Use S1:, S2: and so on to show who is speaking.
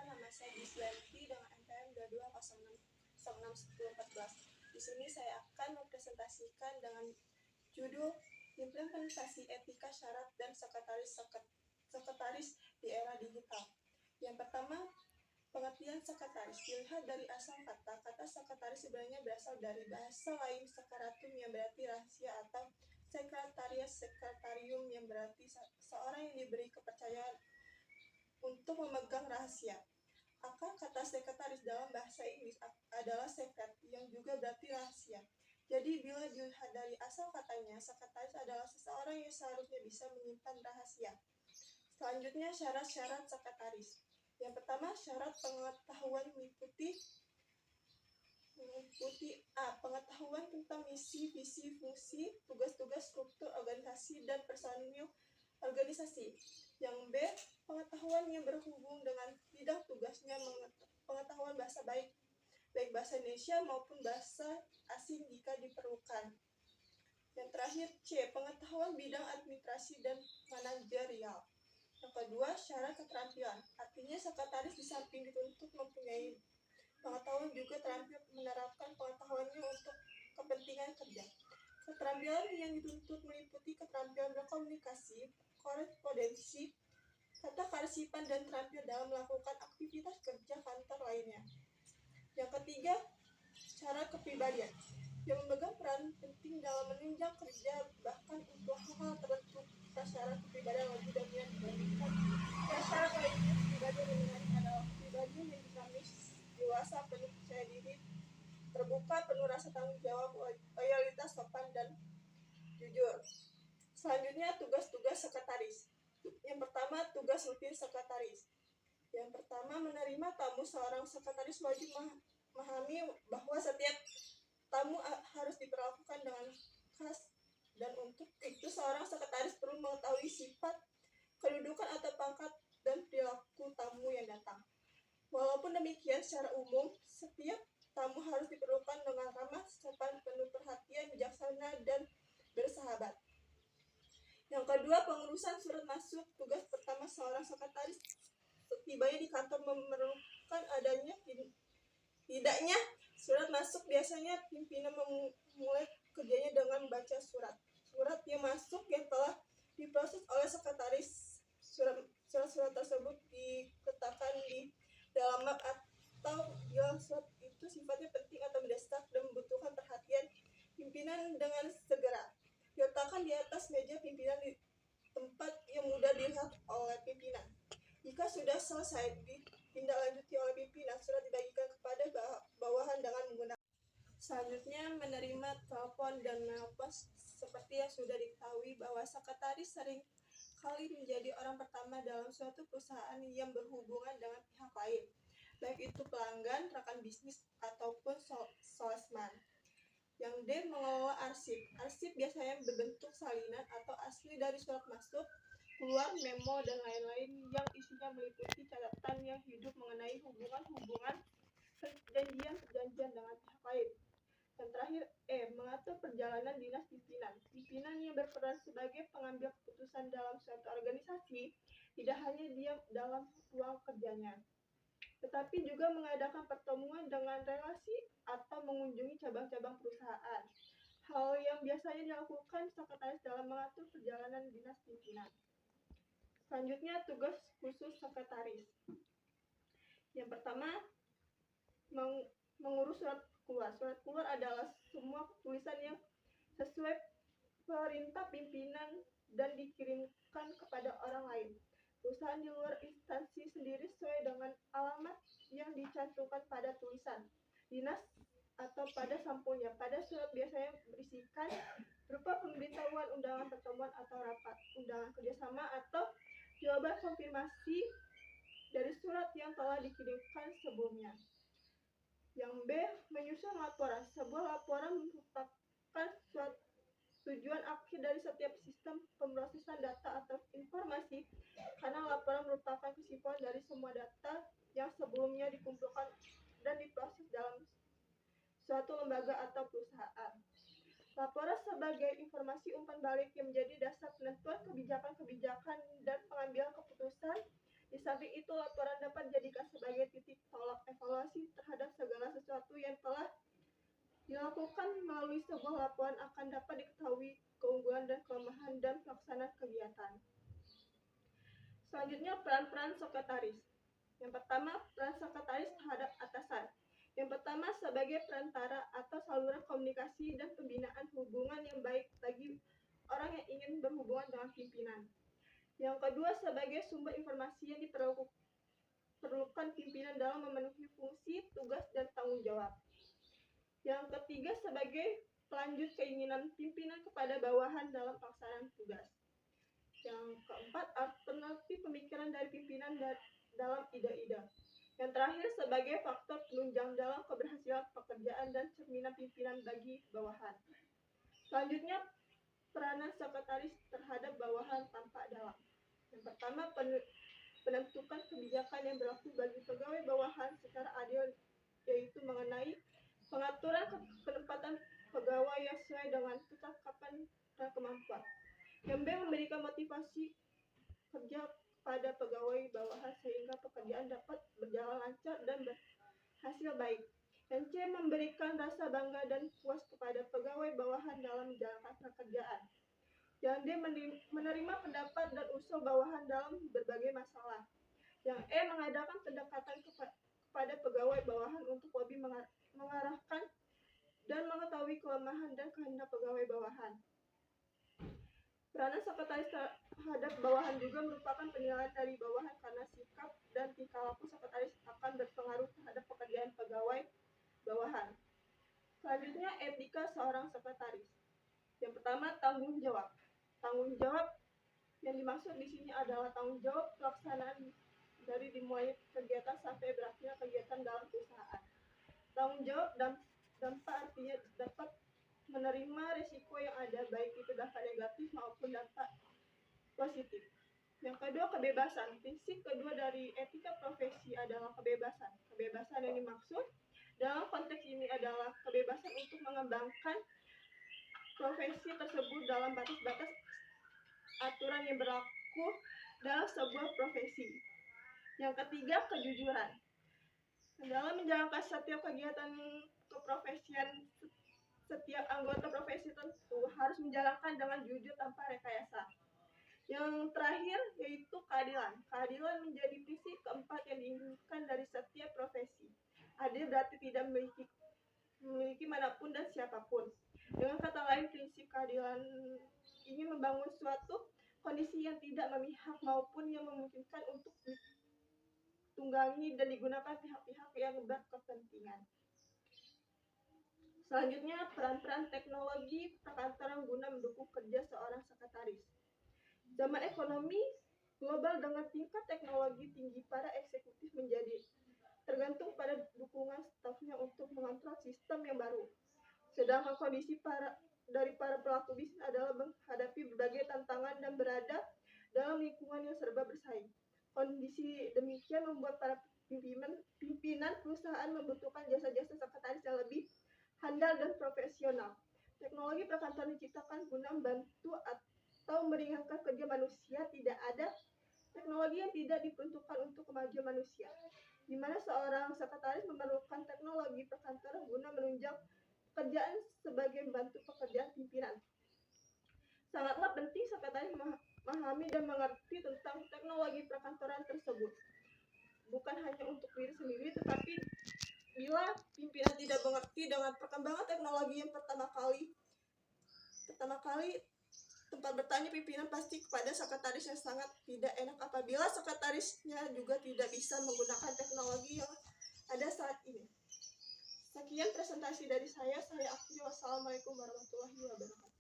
S1: perkenalkan, nama saya Giswanti dengan NPM 22061014. Di sini saya akan mempresentasikan dengan judul Implementasi Etika Syarat dan Sekretaris di Era Digital. Yang pertama, pengertian sekretaris. Dilihat dari asal kata sekretaris sebenarnya berasal dari bahasa lain sekaratum yang berarti rahasia atau sekretarium yang berarti seorang yang diberi kepercayaan untuk memegang rahasia. Akar kata sekretaris dalam bahasa Inggris adalah secret, yang juga berarti rahasia. Jadi bila dilihat dari asal katanya, sekretaris adalah seseorang yang seharusnya bisa menyimpan rahasia. Selanjutnya, syarat-syarat sekretaris. Yang pertama, syarat pengetahuan meliputi A. Pengetahuan tentang misi, visi, fungsi, tugas-tugas, struktur, organisasi, dan personil organisasi. Yang B. Pengetahuan yang berhubung dengan bidang tugasnya, pengetahuan bahasa baik bahasa Indonesia maupun bahasa asing jika diperlukan. Yang terakhir, C. Pengetahuan bidang administrasi dan manajerial. Yang kedua, syarat keterampilan. Artinya sekretaris di samping dituntut mempunyai pengetahuan juga terampil menerapkan pengetahuannya untuk kepentingan kerja. Keterampilan yang dituntut meliputi keterampilan berkomunikasi, korespondensi, kata kearifan, dan terampil dalam melakukan aktivitas kerja kantor lainnya. Yang ketiga, syarat kepribadian yang memegang peran penting dalam menunjang kerja, bahkan untuk hal-hal tertentu. Syarat kepribadian lebih dominan dibandingkan syarat lainnya. Kepribadian yang menarik adalah kepribadian yang dinamis, dewasa, penuh percaya diri, terbuka, penuh rasa tanggung jawab, loyalitas, sopan, dan jujur. Selanjutnya, tugas-tugas sekretaris. Yang pertama, tugas rutin sekretaris. Yang pertama, menerima tamu. Seorang sekretaris wajib memahami bahwa setiap tamu harus diperlakukan dengan khas, dan untuk itu seorang sekretaris perlu mengetahui sifat, kedudukan atau pangkat, dan perilaku tamu yang datang. Walaupun demikian, secara umum, setiap tamu harus diperlakukan dengan ramah, sopan, penuh perhatian, bijaksana, dan bersahabat. Yang kedua, pengurusan surat masuk. Tugas pertama seorang sekretaris setibanya di kantor memerlukan adanya tidaknya surat masuk. Biasanya pimpinan memulai kerjanya dengan membaca surat yang masuk yang telah diproses oleh sekretaris. Surat-surat tersebut diletakkan di dalam map atau bila surat itu sifatnya penting atau mendesak dan membutuhkan perhatian pimpinan dengan segera. Diletakkan di atas meja pimpinan di tempat yang mudah dilihat oleh pimpinan. Jika sudah selesai ditindaklanjuti oleh pimpinan, surat dibagikan kepada bawahan dengan menggunakan. Selanjutnya, menerima telepon dan menelpon. Seperti yang sudah diketahui bahwa sekretaris sering kali menjadi orang pertama dalam suatu perusahaan yang berhubungan dengan pihak lain, baik itu pelanggan, rekan bisnis, ataupun salesman. Yang D. Mengelola arsip. Arsip biasanya berbentuk salinan atau asli dari surat masuk, keluar, memo, dan lain-lain yang isinya meliputi catatan yang hidup mengenai hubungan-hubungan, perjanjian dengan pihak lain. Yang terakhir, E. Mengatur perjalanan dinas pimpinan. Pimpinan yang berperan sebagai pengambil keputusan dalam suatu organisasi tidak hanya diam dalam ruang kerjanya, tetapi juga mengadakan pertemuan dengan relasi atau mengunjungi cabang-cabang perusahaan. Hal yang biasanya dilakukan sekretaris dalam mengatur perjalanan dinas pimpinan. Selanjutnya, tugas khusus sekretaris. Yang pertama, mengurus surat keluar. Surat keluar adalah semua tulisan yang sesuai perintah pimpinan dan dikirimkan kepada orang lain. Perusahaan di luar instansi sendiri sesuai dengan alamat yang dicantumkan pada tulisan dinas atau pada sampulnya. Pada surat biasanya berisikan berupa pemberitahuan undangan pertemuan atau rapat, undangan kerjasama, atau jawaban konfirmasi dari surat yang telah dikirimkan sebelumnya. Yang B. Menyusun laporan. Sebuah laporan merupakan suatu tujuan akhir dari setiap sistem pemrosesan data atau informasi, karena laporan merupakan kesimpulan dari semua data yang sebelumnya dikumpulkan dan diproses dalam suatu lembaga atau perusahaan. Laporan sebagai informasi umpan balik yang menjadi dasar penentuan kebijakan-kebijakan dan pengambilan keputusan Di samping itu, laporan dapat dijadikan sebagai titik tolak evaluasi terhadap segala sesuatu yang telah dilakukan. Melalui sebuah laporan akan dapat diketahui keunggulan dan kelemahan dan pelaksanaan kegiatan. Selanjutnya, peran-peran sekretaris. Yang pertama, peran sekretaris terhadap atasan. Yang pertama, sebagai perantara atau saluran komunikasi dan pembinaan hubungan yang baik bagi orang yang ingin berhubungan dengan pimpinan. Yang kedua, sebagai sumber informasi yang diperlukan pimpinan dalam memenuhi fungsi, tugas, dan tanggung jawab. Yang ketiga, sebagai pelanjut keinginan pimpinan kepada bawahan dalam pelaksanaan tugas. Yang keempat, alternatif pemikiran dari pimpinan dalam ide-ide. Yang terakhir, sebagai faktor penunjang dalam keberhasilan pekerjaan dan cerminan pimpinan bagi bawahan. Selanjutnya, peranan sekretaris terhadap bawahan tampak dalam. Yang pertama, penentukan kebijakan yang berlaku bagi pegawai bawahan secara adil, yaitu mengenai pengaturan penempatan pegawai yang sesuai dengan kecakapan dan kemampuan. Yang B, memberikan motivasi kerja pada pegawai bawahan sehingga pekerjaan dapat berjalan lancar dan berhasil baik. Yang C, memberikan rasa bangga dan puas kepada pegawai bawahan dalam menjalankan pekerjaan. Yang D, menerima pendapat dan usul bawahan dalam berbagai masalah. Yang E, mengadakan pendekatan kepada pegawai bawahan untuk lebih mengarahkan dan mengetahui kelemahan dan kehendak pegawai bawahan. Peranan sekretaris terhadap bawahan juga merupakan penilaian dari bawahan karena sikap dan tingkah laku sekretaris akan berpengaruh terhadap pekerjaan pegawai bawahan. Selanjutnya, etika seorang sekretaris. Yang pertama, tanggung jawab. Tanggung jawab yang dimaksud di sini adalah tanggung jawab pelaksanaan dari dimulai kegiatan sampai berakhirnya kegiatan dalam perusahaan. Tanggung jawab dampak artinya dapat menerima risiko yang ada, baik itu dampak negatif maupun dampak positif. Yang kedua, kebebasan. Prinsip kedua dari etika profesi adalah kebebasan. Kebebasan yang dimaksud dalam konteks ini adalah kebebasan untuk mengembangkan profesi tersebut dalam batas-batas aturan yang berlaku dalam sebuah profesi. Yang ketiga, kejujuran. Dalam menjalankan setiap kegiatan keprofesian, setiap anggota profesi tentu harus menjalankan dengan jujur tanpa rekayasa. Yang terakhir yaitu keadilan. Keadilan menjadi prinsip keempat yang diinginkan dari setiap profesi. Adil berarti tidak memiliki manapun dan siapapun. Dengan kata lain, prinsip keadilan ingin membangun suatu kondisi yang tidak memihak maupun yang memungkinkan untuk ditunggangi dan digunakan pihak-pihak yang berkepentingan. Selanjutnya, peran-peran teknologi perkantoran guna mendukung kerja seorang sekretaris. Zaman ekonomi global dengan tingkat teknologi tinggi, para eksekutif menjadi tergantung pada dukungan stafnya untuk mengontrol sistem yang baru. Sedangkan kondisi dari para pelaku bisnis adalah menghadapi berbagai tantangan dan berada dalam lingkungan yang serba bersaing. Kondisi demikian membuat para pimpinan perusahaan membutuhkan jasa-jasa sekretaris yang lebih handal dan profesional. Teknologi perkantoran diciptakan guna membantu atau meringankan kerja manusia. Tidak ada teknologi yang tidak diperuntukkan untuk kemajuan manusia, di mana seorang sekretaris memerlukan teknologi perkantoran guna menunjang pekerjaan sebagai membantu pekerjaan pimpinan. Sangatlah penting sekretaris memahami dan mengerti tentang teknologi perkantoran tersebut, bukan hanya untuk diri sendiri, tetapi bila pimpinan tidak mengerti dengan perkembangan teknologi yang pertama kali tempat bertanya pimpinan pasti kepada sekretaris yang sangat tidak enak apabila sekretarisnya juga tidak bisa menggunakan teknologi yang ada saat ini. Sekian presentasi dari saya akhiri. Wassalamualaikum warahmatullahi wabarakatuh.